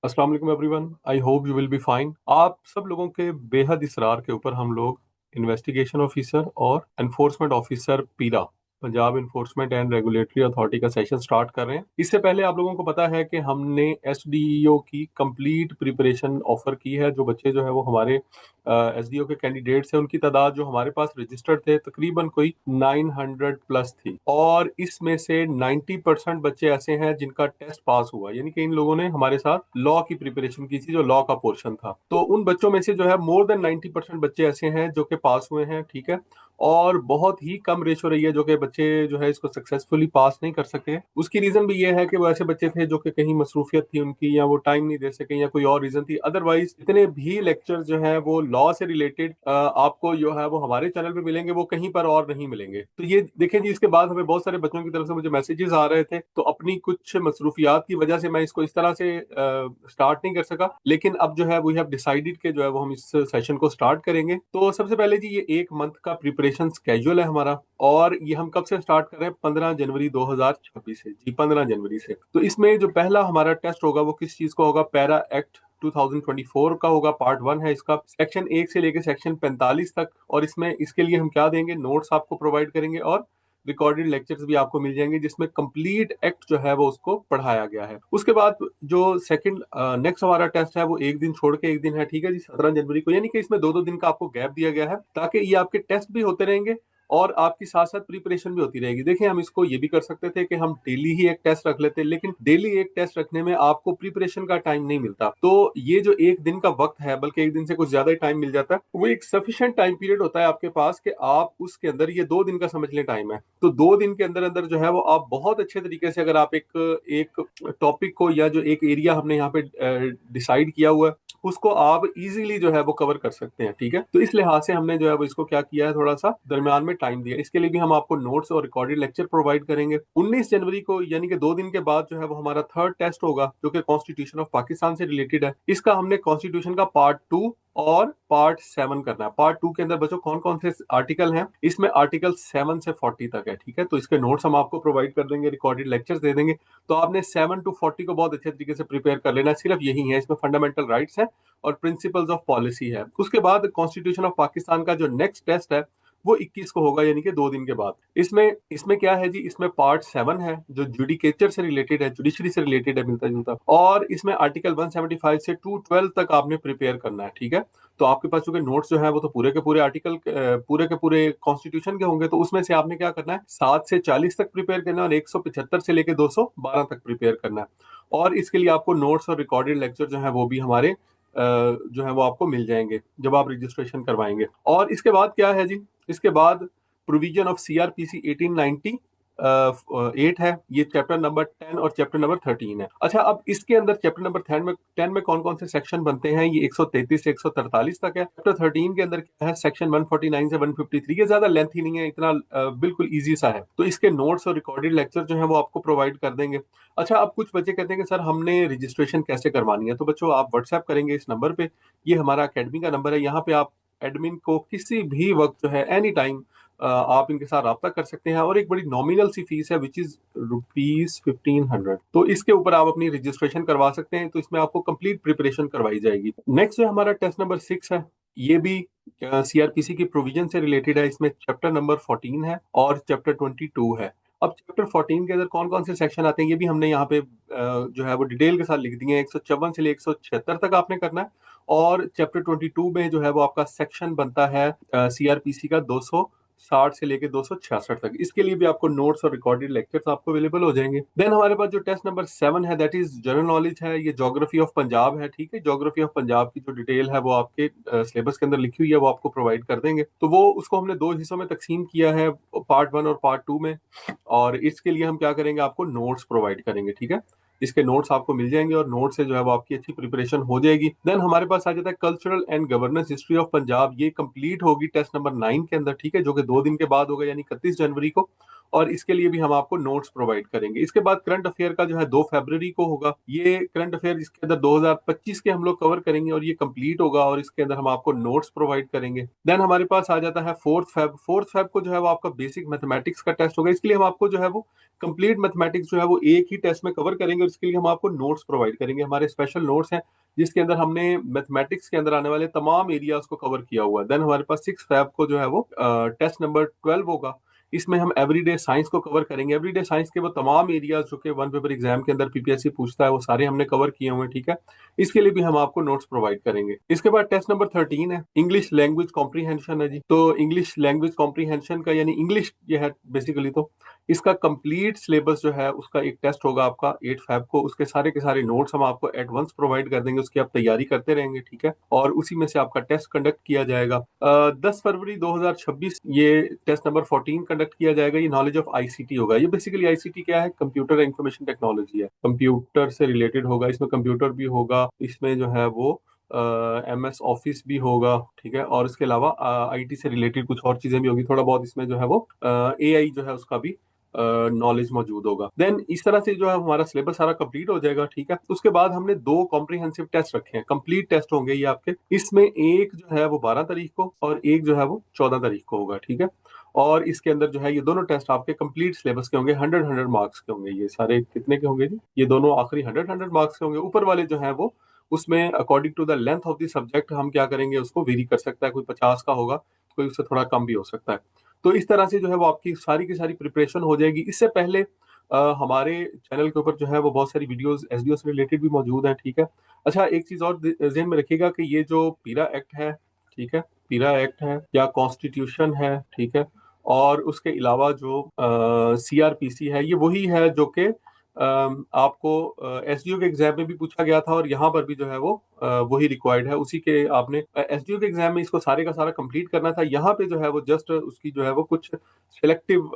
अस्सलाम वालेकुम everyone. I hope you will be fine. आप सब लोगों के बेहद इसरार के ऊपर हम लोग इन्वेस्टिगेशन ऑफिसर और एनफोर्समेंट ऑफिसर पीरा, Punjab enforcement and regulatory authority का सेशन स्टार्ट कर रहे हैं। इससे पहले आप लोगों को पता है कि हमने एसडीईओ की कंप्लीट प्रिपरेशन ऑफर की है। जो बच्चे जो है वो हमारे एसडीओ के कैंडिडेट्स हैं, उनकी तादाद जो हमारे पास रजिस्टर्ड थे तकरीबन कोई 900 प्लस थी, और इसमें से 90% बच्चे ऐसे हैं जिनका टेस्ट पास हुआ, यानी कि इन लोगों ने हमारे साथ लॉ की प्रिपरेशन की थी, जो लॉ का पोर्शन था। तो उन बच्चों में से जो है मोर देन 90% बच्चे ऐसे हैं जो कि पास हुए हैं, ठीक है। और बहुत ही कम रेशो रही है जो कि बच्चे जो है इसको सक्सेसफुली पास नहीं कर सके। उसकी रीजन भी ये है कि वो ऐसे बच्चे थे जो कि कहीं मसरूफियत थी उनकी, या वो टाइम नहीं दे सके, या कोई और रीजन थी। अदरवाइज जितने भी लेक्चर जो है वो लॉ से रिलेटेड आपको जो है वो हमारे चैनल पे मिलेंगे, वो कहीं पर और नहीं मिलेंगे। तो ये देखें जी, इसके बाद हमें बहुत सारे बच्चों की तरफ से मुझे मैसेजेस आ रहे थे, तो अपनी कुछ मसरूफियात की वजह से मैं इसको इस तरह से स्टार्ट नहीं कर सका। लेकिन अब जो है वी हैव डिसाइडेड कि जो है वो हम इस सेशन को स्टार्ट करेंगे। तो सबसे पहले जी, ये एक मंथ का प्रिपरेशन स्केड्यूल है हमारा, और ये हम कब से स्टार्ट कर रहे हैं? 15 जनवरी 2026 से जी, 15 जनवरी से। तो इसमें जो पहला हमारा टेस्ट होगा वो किस चीज का होगा? पैरा एक्ट 2024 का होगा। पार्ट 1 है इसका, सेक्शन 1 से लेकर सेक्शन 45 तक। और इसमें इसके लिए हम क्या देंगे? नोट्स आपको प्रोवाइड करेंगे और रिकॉर्डेड लेक्चर्स भी आपको मिल जाएंगे, जिसमें कंप्लीट एक्ट जो है वो उसको पढ़ाया गया है। उसके बाद जो सेकंड नेक्स्ट हमारा टेस्ट है वो एक दिन छोड़ के एक दिन है, ठीक है जी, 17 जनवरी को। यानी कि इसमें दो दो दिन का आपको गैप दिया गया है, ताकि ये आपके टेस्ट भी होते रहेंगे और आपकी साथ साथ प्रिपरेशन भी होती रहेगी। देखिए, हम इसको ये भी कर सकते थे कि हम डेली ही एक टेस्ट रख लेते, लेकिन डेली एक टेस्ट रखने में आपको प्रिपरेशन का टाइम नहीं मिलता। तो ये जो एक दिन का वक्त है, बल्कि एक दिन से कुछ ज्यादा ही टाइम मिल जाता है, वो एक सफिशिएंट टाइम पीरियड होता है आपके पास कि आप उसके अंदर, ये 2 दिन का समझ लें टाइम है, तो 2 दिन के अंदर अंदर जो है वो आप बहुत अच्छे तरीके से, अगर आप एक एक टॉपिक को, या जो एक एरिया हमने यहाँ पे डिसाइड किया हुआ है, उसको आप इजीली जो है वो कवर कर सकते हैं, ठीक है। तो इस लिहाज से हमने जो है वो इसको क्या किया है, थोड़ा सा दरमियान में टाइम दिया। इसके लिए भी हम आपको नोट्स और रिकॉर्डेड लेक्चर प्रोवाइड करेंगे। 19 जनवरी को, यानी कि 2 दिन के बाद जो है वो हमारा थर्ड टेस्ट होगा, जो कि कॉन्स्टिट्यूशन ऑफ पाकिस्तान से रिलेटेड है। इसका हमने कॉन्स्टिट्यूशन का पार्ट 2 और पार्ट 7 करना है। पार्ट 2 के अंदर बच्चों कौन कौन से आर्टिकल हैं? इसमें आर्टिकल 7 से 40 तक है, ठीक है। तो इसके नोट्स हम आपको प्रोवाइड कर देंगे, रिकॉर्डेड लेक्चर्स दे देंगे। तो आपने 7 to 40 को बहुत अच्छे तरीके से प्रिपेयर कर लेना है। सिर्फ यही है, इसमें फंडामेंटल राइट्स है और प्रिंसिपल्स ऑफ पॉलिसी है। उसके बाद कॉन्स्टिट्यूशन ऑफ पाकिस्तान का जो नेक्स्ट टेस्ट है वो 21 को होगा, यानी कि 2 दिन के बाद। इसमें इसमें क्या है जी, इसमें पार्ट 7 है जो जुडिकेचर से रिलेटेड है, जुडिशरी से रिलेटेड है, मिलता जुलता। और इसमें आर्टिकल 175 से 212 तक आपने प्रिपेयर करना है, ठीक है। तो आपके पास चूंकि नोट्स जो है वो तो पूरे के पूरे आर्टिकल, पूरे के पूरे कॉन्स्टिट्यूशन के होंगे, तो उसमें से आपने क्या करना है? 7 से 40 तक प्रिपेयर करना है, और 175 से लेकर 212 तक प्रिपेयर करना है। और इसके लिए आपको नोट्स और रिकॉर्डेड लेक्चर जो है वो भी हमारे जो है वो आपको मिल जाएंगे जब आप रजिस्ट्रेशन करवाएंगे। और इसके बाद क्या है जी? इसके बाद प्रोविजन ऑफ सीआरपीसी 1890 8 है, ये चैप्टर नंबर 10 और चैप्टर नंबर 13 है। अच्छा, अब इसके अंदर चैप्टर नंबर 10 में कौन कौन से सेक्शन बनते हैं? ये 133 से 143 तक है। चैप्टर 13 के अंदर क्या है? सेक्शन 149 से 153। ये ज्यादा लेंथ ही नहीं है, इतना बिल्कुल इजी सा है। तो इसके नोट्स और रिकॉर्डेड लेक्चर जो है वो आपको प्रोवाइड कर देंगे। अच्छा, अब कुछ बच्चे कहते हैं कि सर हमने रजिस्ट्रेशन कैसे करवानी है? तो बच्चों, आप व्हाट्सएप करेंगे इस नंबर पे, ये हमारा अकेडमी का नंबर है। यहाँ पे आप एडमिन को किसी भी वक्त जो है, एनी टाइम, आप इनके साथ रब्ता कर सकते हैं। और एक बड़ी नॉमिनल सी फीस है, विच इज ₹1500। तो इसके ऊपर आप अपनी रजिस्ट्रेशन करवा सकते हैं। तो इसमें आपको कंप्लीट प्रिपरेशन करवाई जाएगी। नेक्स्ट जो हमारा टेस्ट नंबर 6 है, ये भी सीआरपीसी की प्रोविजन से रिलेटेड है। इसमें चैप्टर नंबर 14 है और चैप्टर 22 है। अब चैप्टर 14 के अंदर कौन कौन से सेक्शन आते हैं, ये भी हमने यहाँ पे जो है वो डिटेल के साथ लिख दिए हैं। 154 से लेकर 176 तक आपने करना है। और चैप्टर 22 में जो है वो आपका सेक्शन बनता है सीआरपीसी का 260 से लेके 266 तक। इसके लिए भी आपको नोट्स और रिकॉर्डेड लेक्चर्स आपको अवेलेबल हो जाएंगे। देन हमारे पास जो टेस्ट नंबर 7 है, दैट इज जनरल नॉलेज है। ये ज्योग्राफी ऑफ पंजाब है, ठीक है। ज्योग्राफी ऑफ पंजाब की जो डिटेल है वो आपके सिलेबस के अंदर लिखी हुई है, वो आपको प्रोवाइड कर देंगे। तो वो उसको हमने 2 हिस्सों में तकसीम किया है, पार्ट 1 और पार्ट 2 में। और इसके लिए हम क्या करेंगे? आपको नोट्स प्रोवाइड करेंगे, ठीक है। इसके नोट्स आपको मिल जाएंगे, और नोट से जो है वो आपकी अच्छी प्रिपरेशन हो जाएगी। देन हमारे पास आ जाता है cultural and governance history of Punjab. ये कंप्लीट होगी टेस्ट नंबर 9 के अंदर, ठीक है, जो कि 2 दिन के बाद होगा, यानी 31 जनवरी को। और इसके लिए भी हम आपको नोट्स प्रोवाइड करेंगे। इसके बाद करंट अफेयर का जो है 2 फरवरी को होगा। ये करंट अफेयर इसके अंदर 2025 के हम लोग कवर करेंगे, और ये कंप्लीट होगा, और इसके अंदर हम आपको नोट्स प्रोवाइड करेंगे। देन हमारे पास आ जाता है 4th फेब को जो है वो आपका बेसिक मैथमेटिक्स का टेस्ट होगा। इसके लिए हम आपको जो है वो कंप्लीट मैथमेटिक्स जो है वो एक ही टेस्ट में कवर करेंगे, और इसके लिए हम आपको नोट्स प्रोवाइड करेंगे। हमारे स्पेशल नोट्स हैं जिसके अंदर हमने मैथमेटिक्स के अंदर आने वाले तमाम एरियाज को कवर किया हुआ है। देन हमारे पास 6 फैब को जो है वो टेस्ट नंबर 12 होगा। इसमें हम एवरीडे साइंस को कवर करेंगे। एवरीडे साइंस के वो तमाम एरियाज जो कि वन पेपर एग्जाम के अंदर पीपीएससी पूछता है वो सारे हमने कवर किए हुए हैं, ठीक है। इसके लिए भी हम आपको नोट्स प्रोवाइड करेंगे। इसके बाद टेस्ट नंबर 13 है, इंग्लिश लैंग्वेज कॉम्प्रीहेंशन है जी। तो इंग्लिश लैंग्वेज कॉम्प्रीहेंशन का यानी इंग्लिश ये है बेसिकली, तो इसका कंप्लीट सिलेबस जो है उसका एक टेस्ट होगा आपका 8 फैब को। उसके सारे के सारे नोट्स हम आपको एडवांस प्रोवाइड कर देंगे, उसकी आप तैयारी करते रहेंगे, ठीक है। और उसी में से आपका टेस्ट कंडक्ट किया जाएगा 10 फरवरी 2026। ये टेस्ट नंबर 14 कंडक्ट किया जाएगा। ये नॉलेज ऑफ आईसीटी होगा। ये बेसिकली आईसीटी क्या है? कंप्यूटर इंफॉर्मेशन टेक्नोलॉजी है, कंप्यूटर से रिलेटेड होगा। इसमें कंप्यूटर भी होगा, इसमें जो है वो MS ऑफिस भी होगा, ठीक है। और इसके अलावा आईटी से रिलेटेड कुछ और चीजें भी होगी, थोड़ा बहुत इसमें जो है वो AI जो है उसका भी नॉलेज मौजूद होगा। देन इस तरह से जो है हमारा सिलेबस सारा कंप्लीट हो जाएगा, ठीक है। उसके बाद हमने 2 कॉम्प्रिहेंसिव टेस्ट रखे हैं, कंप्लीट टेस्ट होंगे ये आपके। इसमें एक जो है वो 12 तारीख को और एक जो है वो 14 तारीख को होगा, ठीक है। और इसके अंदर जो है ये दोनों टेस्ट आपके कंप्लीट सिलेबस के होंगे, 100 मार्क्स के होंगे। ये सारे कितने के होंगे जी? ये दोनों आखिरी 100 मार्क्स के होंगे। ऊपर वाले जो है वो उसमें according to the length of the subject हम क्या करेंगे, उसको वेरी कर सकता है। कोई 50 का होगा, कोई उससे थोड़ा कम भी हो सकता है। तो इस तरह से जो है वो आपकी सारी की सारी प्रिपरेशन हो जाएगी। इससे पहले हमारे चैनल के ऊपर जो है वो बहुत सारी वीडियोस एसडीओ से रिलेटेड भी मौजूद हैं, ठीक है। अच्छा, एक चीज और ध्यान में रखिएगा कि ये जो पीरा एक्ट है, ठीक है, पीरा एक्ट है या कॉन्स्टिट्यूशन है, ठीक है, और उसके अलावा जो सीआरपीसी है, ये वही है जो कि आपको एसडीओ के एग्जाम में भी पूछा गया था और यहाँ पर भी जो है वो वही रिक्वायर्ड है। उसी के आपने एसडीओ के एग्जाम में इसको सारे का सारा कंप्लीट करना था। यहाँ पे जो है वो जस्ट उसकी जो है वो कुछ सिलेक्टिव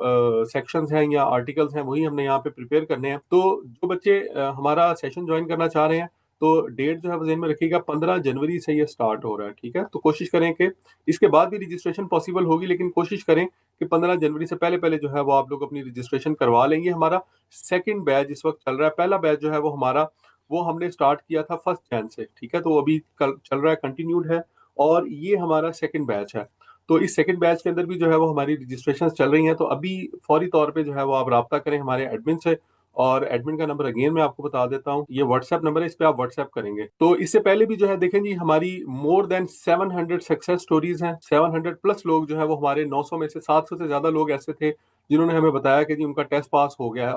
सेक्शंस हैं या आर्टिकल्स हैं, वही हमने यहाँ पे प्रिपेयर करने हैं। तो जो बच्चे हमारा सेशन ज्वाइन करना चाह रहे हैं, तो डेट जो है वो ज़हन में रखिएगा, 15 जनवरी से ये स्टार्ट हो रहा है, ठीक है। तो कोशिश करें कि इसके बाद भी रजिस्ट्रेशन पॉसिबल होगी, लेकिन कोशिश करें कि 15 जनवरी से पहले पहले जो है वो आप लोग अपनी रजिस्ट्रेशन करवा लेंगे। हमारा सेकंड बैच इस वक्त चल रहा है। पहला बैच जो है वो हमारा वो हमने स्टार्ट किया था 1 जन से, ठीक है। तो वो अभी कल चल रहा है, कंटिन्यूड है, और ये हमारा सेकंड बैच है। तो इस सेकंड बैच के अंदर भी जो है वो हमारी रजिस्ट्रेशन चल रही हैं। तो अभी फौरी तौर पे जो है वो आप राब्ता करें हमारे एडमिन से। और एडमिन का नंबर अगेन मैं आपको बता देता हूँ, ये व्हाट्सएप नंबर है, इस पे आप व्हाट्सएप करेंगे। तो इससे पहले भी जो है देखें जी, हमारी मोर देन 700 सक्सेस स्टोरीज हैं। 700 प्लस लोग जो है वो हमारे 900 में से 700 से ज्यादा लोग ऐसे थे जिन्होंने हमें बताया कि जी उनका टेस्ट पास हो गया है।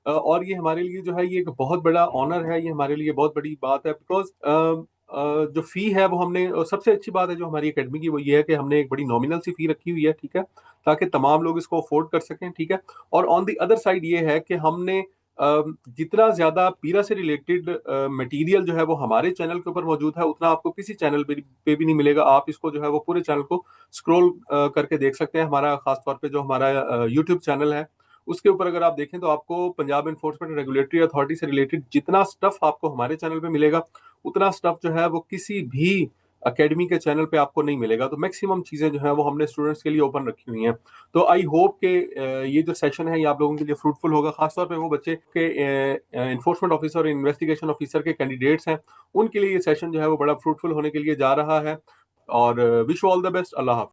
और ये हमारे लिए जो है ये एक बहुत बड़ा ऑनर है, ये हमारे लिए बहुत बड़ी बात है। बिकॉज जो फी है वो हमने, सबसे अच्छी बात है जो हमारी एकेडमी की वो ये है कि हमने एक बड़ी नॉमिनल सी फी रखी हुई है, ठीक है, ताकि तमाम लोग इसको अफोर्ड कर सकें, ठीक है। और ऑन दी अदर साइड ये है कि हमने जितना ज्यादा पीरा से रिलेटेड मटेरियल जो है वो हमारे चैनल के ऊपर मौजूद है, उतना आपको किसी चैनल पे भी नहीं मिलेगा। आप इसको जो है वो पूरे चैनल को स्क्रॉल करके देख सकते हैं। हमारा खासतौर पे जो हमारा यूट्यूब चैनल है उसके ऊपर अगर आप देखें तो आपको पंजाब एनफोर्समेंट रेगुलेटरी अथॉरिटी से रिलेटेड जितना स्टफ आपको हमारे चैनल पे मिलेगा, उतना स्टफ जो है वो किसी भी अकेडमी के चैनल पे आपको नहीं मिलेगा। तो मैक्सिमम चीजें जो है वो हमने स्टूडेंट्स के लिए ओपन रखी हुई हैं। तो आई होप के ये जो सेशन है ये आप लोगों के लिए फ्रूटफुल होगा। खासतौर पे वो बच्चे के एनफोर्समेंट ऑफिसर और इन्वेस्टिगेशन ऑफिसर के कैंडिडेट्स हैं, उनके लिए ये सेशन जो है वो बड़ा फ्रूटफुल होने के लिए जा रहा है। और विश ऑल द बेस्ट। अल्लाह हाफ़िज़।